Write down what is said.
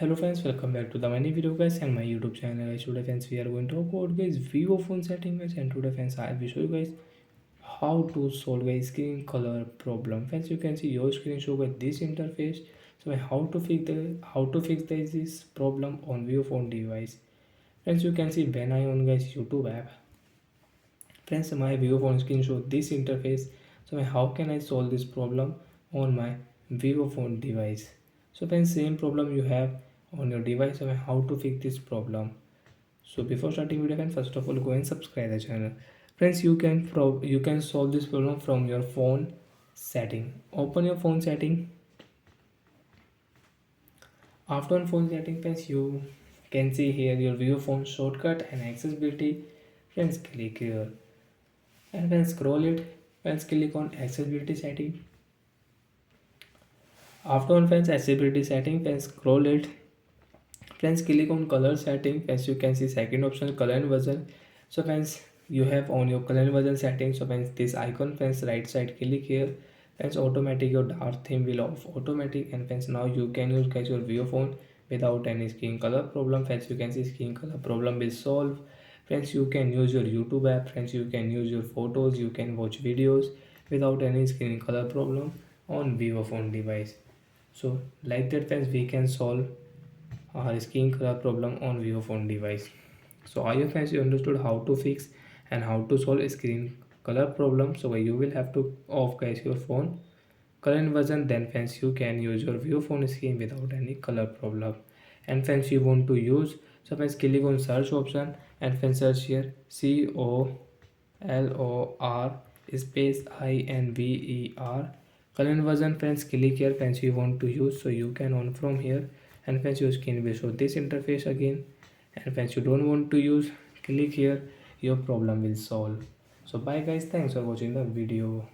Hello friends, welcome back to the many video guys and my YouTube channel guys. Today friends we are going to talk about guys Vivo phone setting guys, and today friends I will show you guys how to solve a screen color problem. Friends, you can see your screen show guys this interface. So how to fix this problem on Vivo phone device. Friends, you can see when I on guys YouTube app. Friends, my Vivo phone screen show this interface. So how can I solve this problem on my Vivo phone device? So friends, same problem you have on your device. So how to fix this problem? So before starting video, friends, first of all go and subscribe the channel. Friends, you can solve this problem from your phone setting. Open your phone setting. After on phone setting, friends, you can see here your Vivo phone shortcut and accessibility. Friends, click here and then scroll it. Friends, click on accessibility setting. After on friends accessibility setting, friends, scroll it. Friends, click on color setting. As you can see second option color and version. So friends, you have on your color and version setting. So friends, this icon, friends, right side, click here. Friends, automatic your dark theme will off automatic. And friends, now you can use guys your Vivo phone without any skin color problem. Friends, you can see skin color problem will solve. Friends, you can use your YouTube app. Friends, you can use your photos, you can watch videos without any screen color problem on Vivo phone device. So like that friends, we can solve skin color problem on Vivo phone device. So I hope friends you understood how to fix and how to solve a screen color problem. So you will have to off guys your phone current version, then friends you can use your Vivo phone screen without any color problem. And friends you want to use, so friends click on search option and friends search here COLOR space INVER current version. Friends click here. Friends you want to use, so you can on from here. And friends your screen will show this interface again. And friends you don't want to use, click here, your problem will solve. So bye guys, thanks for watching the video.